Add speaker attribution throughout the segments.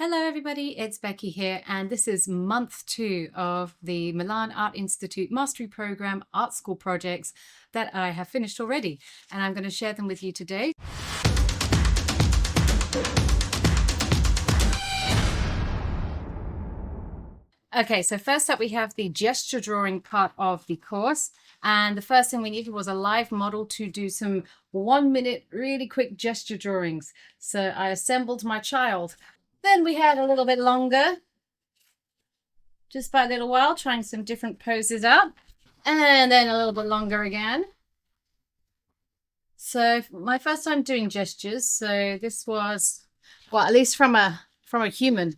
Speaker 1: Hello everybody, it's Becky here, and this is month 2 of the Milan Art Institute Mastery Program Art School projects that I have finished already, and I'm going to share them with you today. Okay, so first up we have the gesture drawing part of the course, and the first thing we needed was a live model to do some 1-minute really quick gesture drawings. So I assembled my child. Then we had a little bit longer, just by a little while, trying some different poses up, and then a little bit longer again. So my first time doing gestures, so this was, well, at least from a human.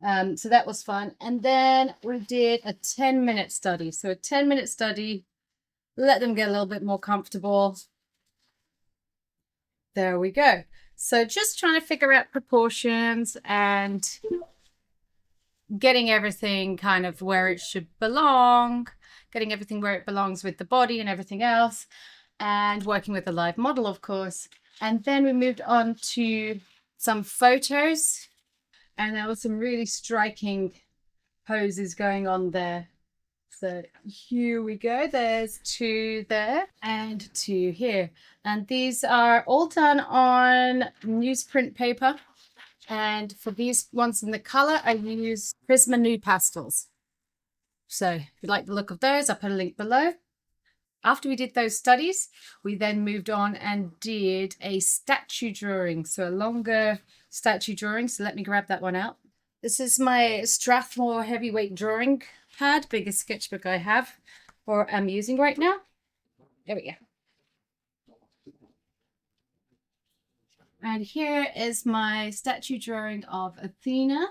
Speaker 1: So that was fun. And then we did a 10-minute study. So a 10-minute study, let them get a little bit more comfortable. There we go. So just trying to figure out proportions and getting everything kind of where it should belong, getting everything where it belongs with the body and everything else, and working with a live model, of course. And then we moved on to some photos, and there was some really striking poses going on there. So here we go. There's 2 there and 2 here. And these are all done on newsprint paper. And for these ones in the color, I use Prisma Nude Pastels. So if you like the look of those, I'll put a link below. After we did those studies, we then moved on and did a statue drawing. So a longer statue drawing. So let me grab that one out. This is my Strathmore heavyweight drawing pad, biggest sketchbook I have or am using right now. There we go. And here is my statue drawing of Athena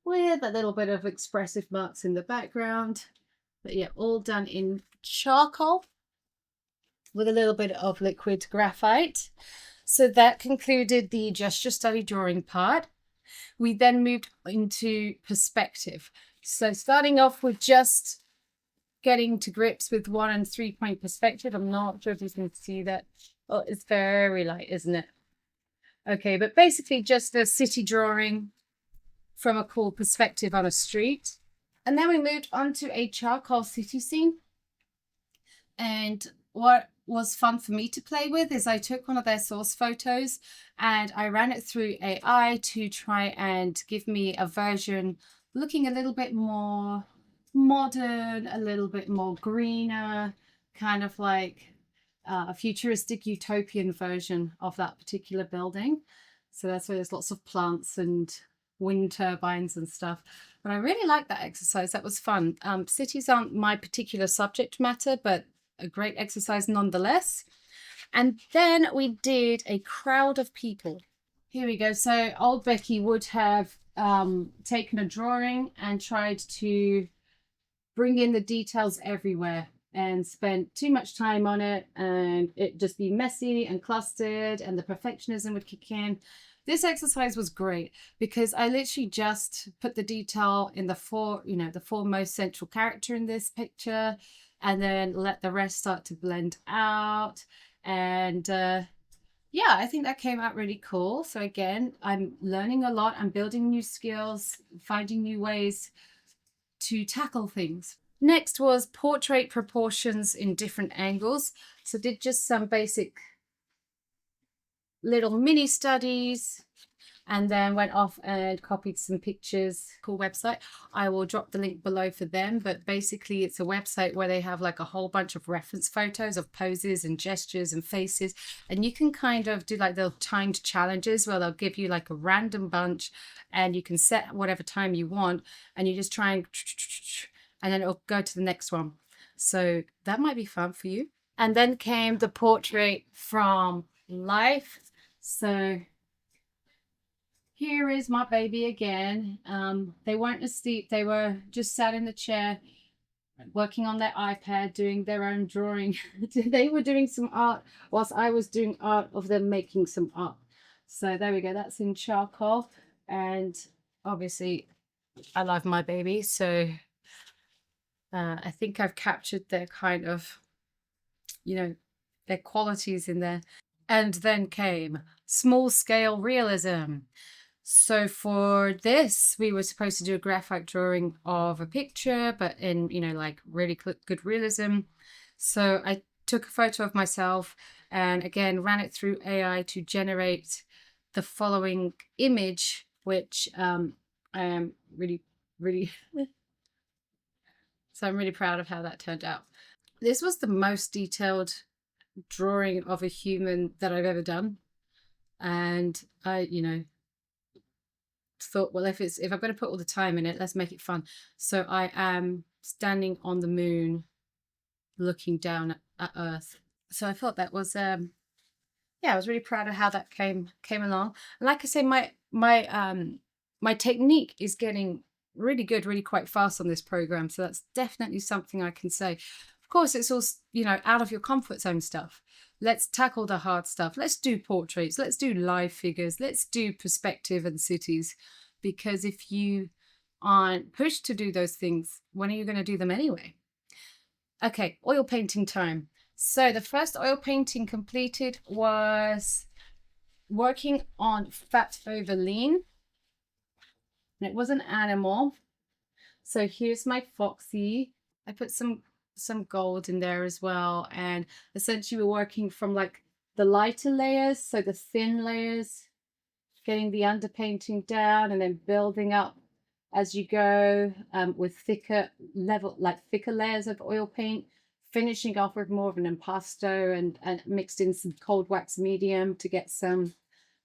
Speaker 1: with a little bit of expressive marks in the background. But yeah, all done in charcoal with a little bit of liquid graphite. So that concluded the gesture study drawing part. We then moved into perspective. So starting off with just getting to grips with 1 and 3 point perspective. I'm not sure if you can see that. Oh, it's very light, isn't it? Okay, but basically just a city drawing from a cool perspective on a street. And then we moved on to a charcoal city scene. And what was fun for me to play with is I took one of their source photos and I ran it through AI to try and give me a version looking a little bit more modern, a little bit more greener, kind of like a futuristic utopian version of that particular building. So that's where there's lots of plants and wind turbines and stuff. But I really liked that exercise. That was fun. Cities aren't my particular subject matter, but a great exercise nonetheless. And then we did a crowd of people. Here we go. So old Becky would have taken a drawing and tried to bring in the details everywhere and spent too much time on it, and it just be messy and clustered and the perfectionism would kick in. This exercise was great because I literally just put the detail in the foremost central character in this picture, and then let the rest start to blend out. And yeah, I think that came out really cool. So again, I'm learning a lot. I'm building new skills, finding new ways to tackle things. Next was portrait proportions in different angles. So did just some basic little mini studies, and then went off and copied some pictures. Cool website. I will drop the link below for them, but basically it's a website where they have like a whole bunch of reference photos of poses and gestures and faces, and you can kind of do like the timed challenges where they'll give you like a random bunch and you can set whatever time you want, and you just try and then it'll go to the next one. So that might be fun for you. And then came the portrait from life. So here is my baby again. They weren't asleep. They were just sat in the chair working on their iPad, doing their own drawing. They were doing some art whilst I was doing art of them making some art. So there we go. That's in charcoal. And obviously I love my baby. So I think I've captured their kind of, their qualities in there. And then came small scale realism. So for this, we were supposed to do a graphite drawing of a picture, but in, like really good realism. So I took a photo of myself and again ran it through AI to generate the following image, which I am really, so I'm really proud of how that turned out. This was the most detailed drawing of a human that I've ever done. And I, thought, well, if I'm going to put all the time in it, let's make it fun. So I am standing on the moon looking down at Earth. So I thought that was I was really proud of how that came along. And like I say, my technique is getting really good, really quite fast on this program. So that's definitely something I can say. Of course, it's all, out of your comfort zone stuff. Let's tackle the hard stuff. Let's do portraits. Let's do live figures. Let's do perspective and cities. Because if you aren't pushed to do those things, when are you going to do them anyway? Okay, oil painting time. So the first oil painting completed was working on fat over lean. And it was an animal. So here's my foxy. I put some gold in there as well. And essentially we're working from like the lighter layers, so the thin layers, getting the underpainting down and then building up as you go with thicker layers of oil paint, finishing off with more of an impasto and mixed in some cold wax medium to get some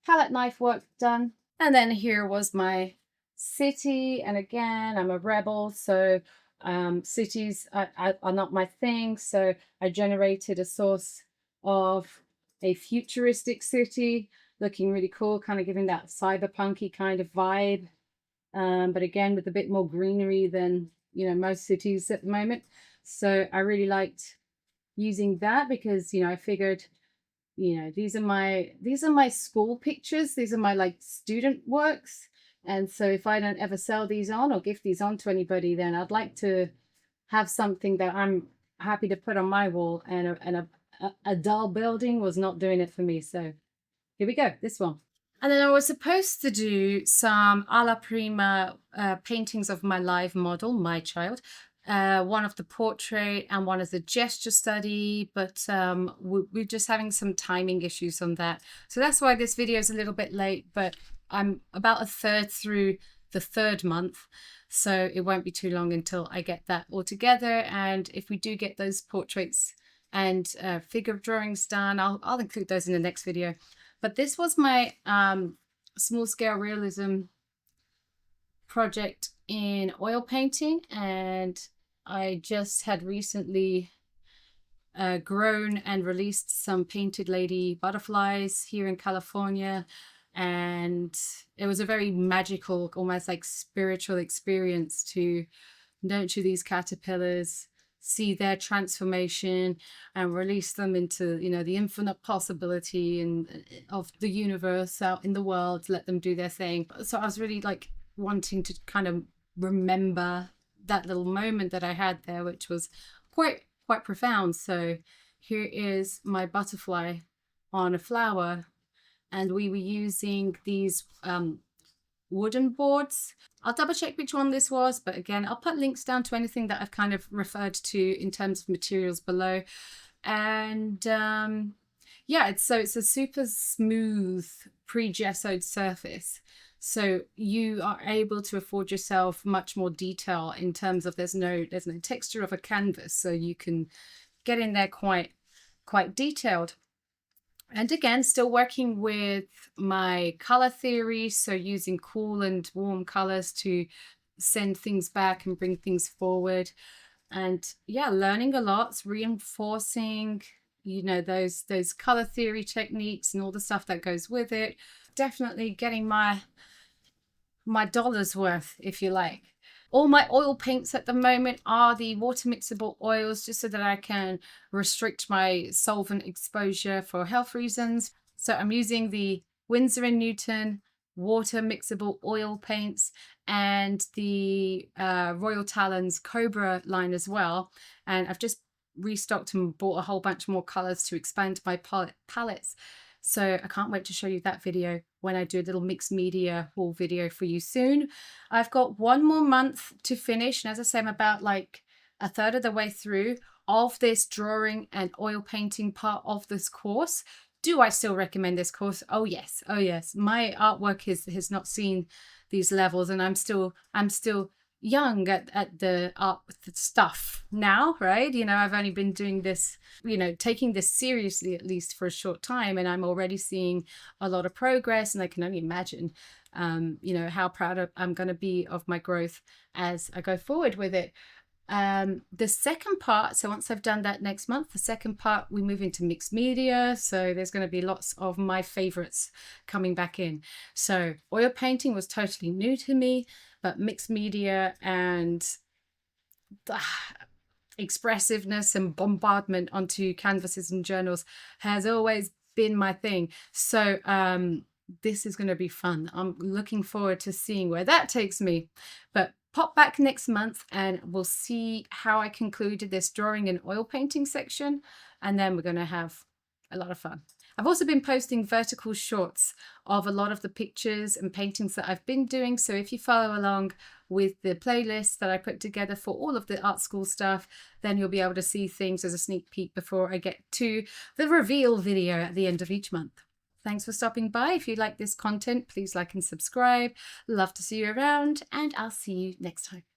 Speaker 1: palette knife work done. And then here was my city. And again, I'm a rebel, so cities are not my thing. So I generated a source of a futuristic city looking really cool, kind of giving that cyberpunky kind of vibe. But again, with a bit more greenery than, most cities at the moment. So I really liked using that because, I figured, these are my school pictures. These are my like student works. And so if I don't ever sell these on or give these on to anybody, then I'd like to have something that I'm happy to put on my wall. And a dull building was not doing it for me. So here we go, this one. And then I was supposed to do some alla prima paintings of my live model, my child. One of the portrait and one of the gesture study, but we're just having some timing issues on that. So that's why this video is a little bit late, but I'm about a third through the third month. So it won't be too long until I get that all together. And if we do get those portraits and figure drawings done, I'll include those in the next video. But this was my small scale realism project in oil painting, and I just had recently grown and released some painted lady butterflies here in California, and it was a very magical, almost like spiritual experience to nurture these caterpillars, see their transformation and release them into, the infinite possibility and of the universe out in the world, let them do their thing. So I was really like wanting to kind of remember that little moment that I had there, which was quite profound. So here is my butterfly on a flower, and we were using these wooden boards. I'll double check which one this was, but again, I'll put links down to anything that I've kind of referred to in terms of materials below. And it's a super smooth pre-gessoed surface. So you are able to afford yourself much more detail in terms of there's no texture of a canvas, so you can get in there quite detailed. And again, still working with my color theory, so using cool and warm colors to send things back and bring things forward. And learning a lot, reinforcing, those color theory techniques and all the stuff that goes with it. Definitely getting my dollar's worth, if you like. All my oil paints at the moment are the water mixable oils, just so that I can restrict my solvent exposure for health reasons. So I'm using the Winsor & Newton water mixable oil paints and the Royal Talons Cobra line as well. And I've just restocked and bought a whole bunch more colors to expand my palettes. So I can't wait to show you that video when I do a little mixed media haul video for you soon. I've got one more month to finish. And as I say, I'm about like a third of the way through of this drawing and oil painting part of this course. Do I still recommend this course? Oh yes. Oh yes. My artwork has not seen these levels, and I'm still young at the art stuff now, right? You know, I've only been doing this, you know, taking this seriously at least for a short time, and I'm already seeing a lot of progress, and I can only imagine you know, how proud I'm going to be of my growth as I go forward with it. The second part, so once I've done that next month, the second part, we move into mixed media. So there's going to be lots of my favorites coming back in. So oil painting was totally new to me, but mixed media and expressiveness and bombardment onto canvases and journals has always been my thing. So this is going to be fun. I'm looking forward to seeing where that takes me. But pop back next month and we'll see how I concluded this drawing and oil painting section, and then we're going to have a lot of fun. I've also been posting vertical shorts of a lot of the pictures and paintings that I've been doing. So if you follow along with the playlist that I put together for all of the art school stuff, then you'll be able to see things as a sneak peek before I get to the reveal video at the end of each month. Thanks for stopping by. If you like this content, please like and subscribe. Love to see you around, and I'll see you next time.